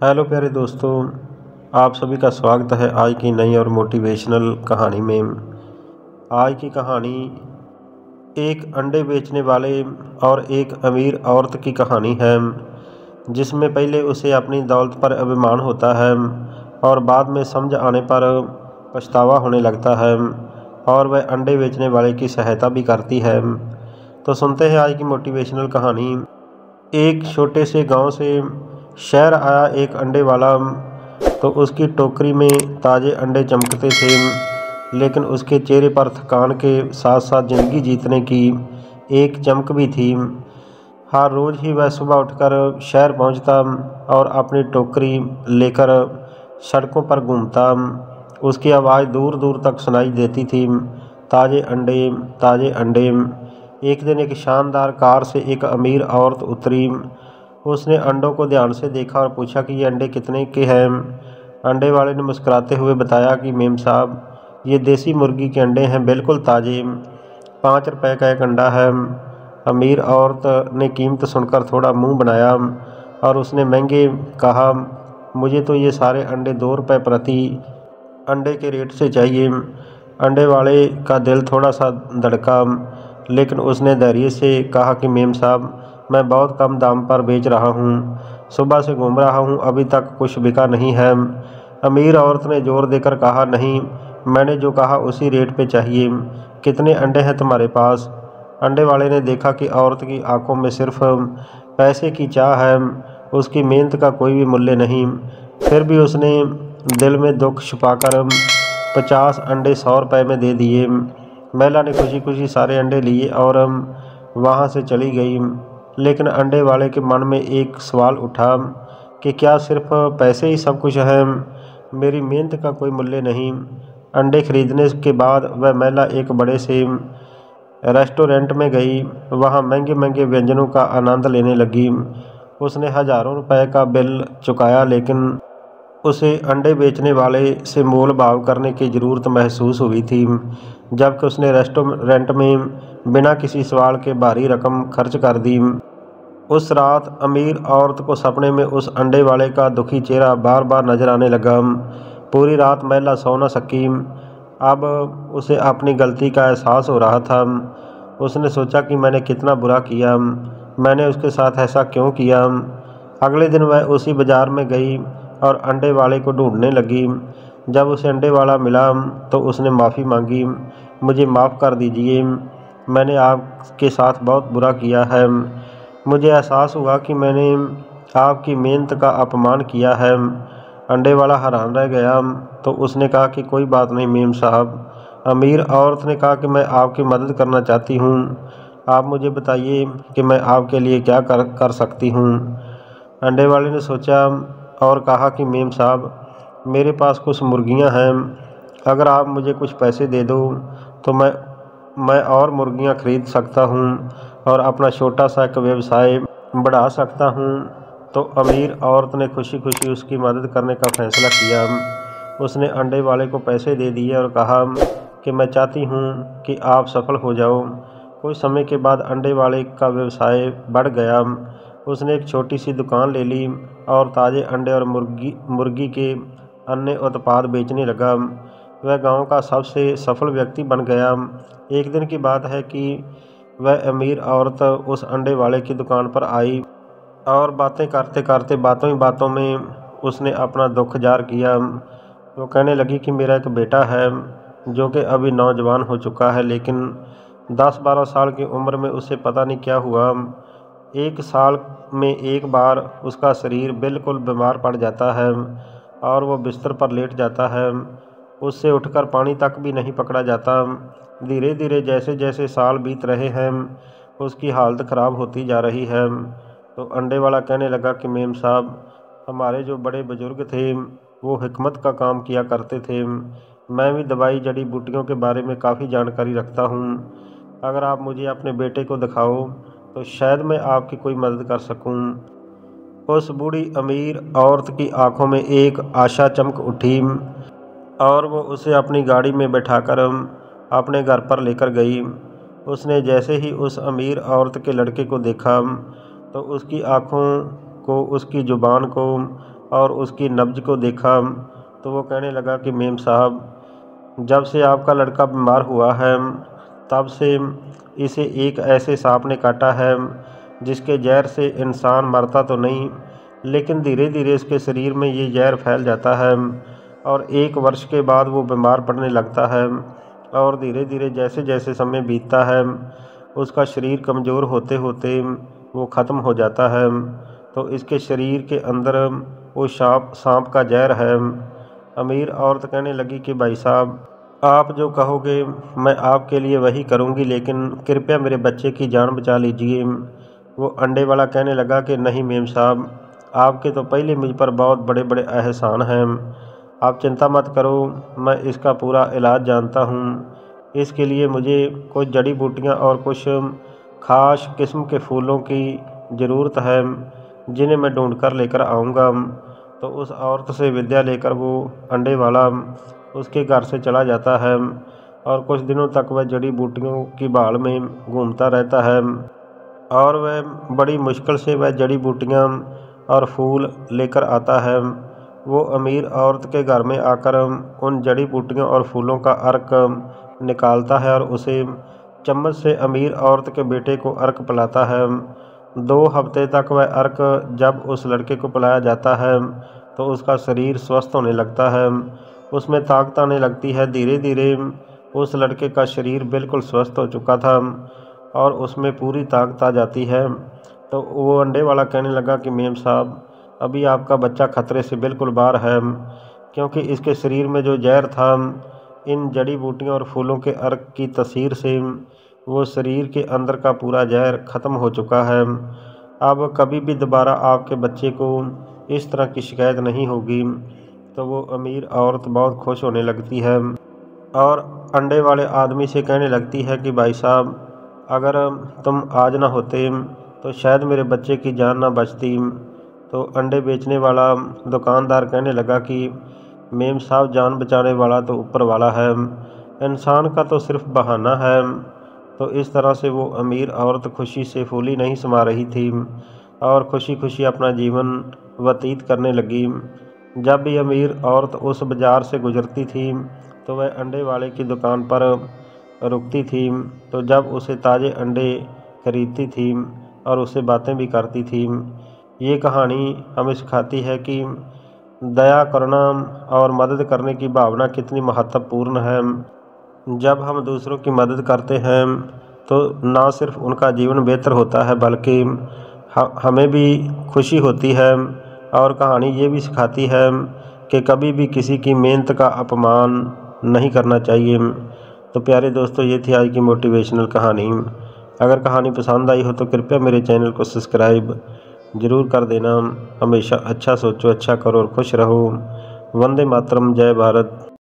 Hello प्यारे दोस्तों, आप सभी का स्वागत है आज की नई और मोटिवेशनल कहानी में। आज की कहानी एक अंडे बेचने वाले और एक अमीर औरत की कहानी है, जिसमें पहले उसे अपनी दौलत पर अभिमान होता है और बाद में समझ आने पर पछतावा होने लगता है और वह अंडे बेचने वाले की सहायता भी करती है। तो सुनते हैं आज की मोटिवेशनल कहानी। एक छोटे से गांव से शहर आया एक अंडे वाला। तो उसकी टोकरी में ताज़े अंडे चमकते थे, लेकिन उसके चेहरे पर थकान के साथ साथ ज़िंदगी जीतने की एक चमक भी थी। हर रोज़ ही वह सुबह उठकर शहर पहुंचता और अपनी टोकरी लेकर सड़कों पर घूमता। उसकी आवाज़ दूर दूर तक सुनाई देती थी, ताज़े अंडे, ताज़े अंडे। एक दिन एक शानदार कार से एक अमीर औरत उतरी। उसने अंडों को ध्यान से देखा और पूछा कि ये अंडे कितने के हैं। अंडे वाले ने मुस्कुराते हुए बताया कि मेम साहब, ये देसी मुर्गी के अंडे हैं, बिल्कुल ताज़े, 5 रुपए का एक अंडा है। अमीर औरत ने कीमत सुनकर थोड़ा मुंह बनाया और उसने महंगे कहा, मुझे तो ये सारे अंडे 2 रुपए प्रति अंडे के रेट से चाहिए। अंडे वाले का दिल थोड़ा सा धड़का, लेकिन उसने धैर्य से कहा कि मेम साहब, मैं बहुत कम दाम पर बेच रहा हूँ, सुबह से घूम रहा हूँ, अभी तक कुछ बिका नहीं है। अमीर औरत ने जोर देकर कहा, नहीं, मैंने जो कहा उसी रेट पे चाहिए। कितने अंडे हैं तुम्हारे पास? अंडे वाले ने देखा कि औरत की आंखों में सिर्फ पैसे की चाह है, उसकी मेहनत का कोई भी मूल्य नहीं। फिर भी उसने दिल में दुख छुपाकर 50 अंडे 100 रुपए में दे दिए। महिला ने खुशी खुशी सारे अंडे लिए और वहाँ से चली गई। लेकिन अंडे वाले के मन में एक सवाल उठा कि क्या सिर्फ पैसे ही सब कुछ है? मेरी मेहनत का कोई मूल्य नहीं। अंडे खरीदने के बाद वह महिला एक बड़े से रेस्टोरेंट में गई। वहाँ महंगे महंगे व्यंजनों का आनंद लेने लगी। उसने हज़ारों रुपए का बिल चुकाया, लेकिन उसे अंडे बेचने वाले से मोल भाव करने की ज़रूरत महसूस हुई थी, जबकि उसने रेस्टोरेंट में बिना किसी सवाल के भारी रकम खर्च कर दी। उस रात अमीर औरत को सपने में उस अंडे वाले का दुखी चेहरा बार बार नजर आने लगा। पूरी रात महिला सो न सकी। अब उसे अपनी गलती का एहसास हो रहा था। उसने सोचा कि मैंने कितना बुरा किया, मैंने उसके साथ ऐसा क्यों किया। अगले दिन वह उसी बाज़ार में गई और अंडे वाले को ढूंढने लगी। जब उसे अंडे वाला मिला तो उसने माफ़ी मांगी, मुझे माफ़ कर दीजिए, मैंने आपके साथ बहुत बुरा किया है। मुझे एहसास हुआ कि मैंने आपकी मेहनत का अपमान किया है। अंडे वाला हैरान रह गया। तो उसने कहा कि कोई बात नहीं मेम साहब। अमीर औरत ने कहा कि मैं आपकी मदद करना चाहती हूँ, आप मुझे बताइए कि मैं आपके लिए क्या कर सकती हूँ। अंडे वाले ने सोचा और कहा कि मेम साहब, मेरे पास कुछ मुर्गियाँ हैं, अगर आप मुझे कुछ पैसे दे दो तो मैं और मुर्गियाँ खरीद सकता हूँ और अपना छोटा सा एक व्यवसाय बढ़ा सकता हूँ। तो अमीर औरत ने खुशी खुशी उसकी मदद करने का फैसला किया। उसने अंडे वाले को पैसे दे दिए और कहा कि मैं चाहती हूँ कि आप सफल हो जाओ। कुछ समय के बाद अंडे वाले का व्यवसाय बढ़ गया। उसने एक छोटी सी दुकान ले ली और ताज़े अंडे और मुर्गी के अन्य उत्पाद बेचने लगा। वह गांव का सबसे सफल व्यक्ति बन गया। एक दिन की बात है कि वह अमीर औरत उस अंडे वाले की दुकान पर आई और बातें करते करते बातों ही बातों में उसने अपना दुख ज़ाहिर किया। वो कहने लगी कि मेरा एक बेटा है जो कि अभी नौजवान हो चुका है, लेकिन 10-12 साल की उम्र में उसे पता नहीं क्या हुआ। एक साल में एक बार उसका शरीर बिल्कुल बीमार पड़ जाता है और वो बिस्तर पर लेट जाता है। उससे उठकर पानी तक भी नहीं पकड़ा जाता। धीरे धीरे जैसे जैसे साल बीत रहे हैं, उसकी हालत ख़राब होती जा रही है। तो अंडे वाला कहने लगा कि मेम साहब, हमारे जो बड़े बुजुर्ग थे वो हिकमत का काम किया करते थे। मैं भी दवाई जड़ी बूटियों के बारे में काफ़ी जानकारी रखता हूँ। अगर आप मुझे अपने बेटे को दिखाओ तो शायद मैं आपकी कोई मदद कर सकूँ। उस बूढ़ी अमीर औरत की आंखों में एक आशा चमक उठी और वो उसे अपनी गाड़ी में बैठाकर अपने घर पर लेकर गई। उसने जैसे ही उस अमीर औरत के लड़के को देखा तो उसकी आंखों को, उसकी ज़ुबान को और उसकी नब्ज को देखा तो वो कहने लगा कि मेम साहब, जब से आपका लड़का बीमार हुआ है तब से इसे एक ऐसे सांप ने काटा है जिसके जहर से इंसान मरता तो नहीं, लेकिन धीरे धीरे इसके शरीर में ये जहर फैल जाता है और 1 वर्ष के बाद वो बीमार पड़ने लगता है। और धीरे धीरे जैसे जैसे समय बीतता है उसका शरीर कमज़ोर होते होते वो ख़त्म हो जाता है। तो इसके शरीर के अंदर वो सांप का जहर है। अमीर औरत कहने लगी कि भाई साहब, आप जो कहोगे मैं आपके लिए वही करूँगी, लेकिन कृपया मेरे बच्चे की जान बचा लीजिए। वो अंडे वाला कहने लगा कि नहीं मेम साहब, आपके तो पहले मुझ पर बहुत बड़े बड़े एहसान हैं, आप चिंता मत करो, मैं इसका पूरा इलाज जानता हूँ। इसके लिए मुझे कुछ जड़ी बूटियाँ और कुछ ख़ास किस्म के फूलों की ज़रूरत है जिन्हें मैं ढूंढ कर लेकर आऊँगा। तो उस औरत से विद्या लेकर वो अंडे वाला उसके घर से चला जाता है और कुछ दिनों तक वह जड़ी बूटियों की भाल में घूमता रहता है और वह बड़ी मुश्किल से वह जड़ी बूटियाँ और फूल लेकर आता है। वो अमीर औरत के घर में आकर उन जड़ी बूटियों और फूलों का अर्क निकालता है और उसे चम्मच से अमीर औरत के बेटे को अर्क पिलाता है। 2 हफ्ते तक वह अर्क जब उस लड़के को पिलाया जाता है तो उसका शरीर स्वस्थ होने लगता है, उसमें ताकत आने लगती है। धीरे धीरे उस लड़के का शरीर बिल्कुल स्वस्थ हो चुका था और उसमें पूरी ताकत आ जाती है। तो वो अंडे वाला कहने लगा कि मेम साहब, अभी आपका बच्चा खतरे से बिल्कुल बाहर है, क्योंकि इसके शरीर में जो जहर था इन जड़ी बूटियों और फूलों के अर्क की तसीर से वो शरीर के अंदर का पूरा जहर ख़त्म हो चुका है। अब कभी भी दोबारा आपके बच्चे को इस तरह की शिकायत नहीं होगी। तो वो अमीर औरत बहुत खुश होने लगती है और अंडे वाले आदमी से कहने लगती है कि भाई साहब, अगर तुम आज ना होते तो शायद मेरे बच्चे की जान ना बचती। तो अंडे बेचने वाला दुकानदार कहने लगा कि मेम साहब, जान बचाने वाला तो ऊपर वाला है, इंसान का तो सिर्फ बहाना है। तो इस तरह से वो अमीर औरत खुशी से फूली नहीं समा रही थी और खुशी खुशी अपना जीवन व्यतीत करने लगी। जब भी अमीर औरत उस बाज़ार से गुजरती थी तो वह अंडे वाले की दुकान पर रुकती थी, तो जब उसे ताज़े अंडे खरीदती थी और उससे बातें भी करती थी। ये कहानी हमें सिखाती है कि दया करना और मदद करने की भावना कितनी महत्वपूर्ण है। जब हम दूसरों की मदद करते हैं तो ना सिर्फ उनका जीवन बेहतर होता है बल्कि हमें भी खुशी होती है। और कहानी ये भी सिखाती है कि कभी भी किसी की मेहनत का अपमान नहीं करना चाहिए। तो प्यारे दोस्तों, ये थी आज की मोटिवेशनल कहानी। अगर कहानी पसंद आई हो तो कृपया मेरे चैनल को सब्सक्राइब ज़रूर कर देना। हमेशा अच्छा सोचो, अच्छा करो और खुश रहो। वंदे मातरम, जय भारत।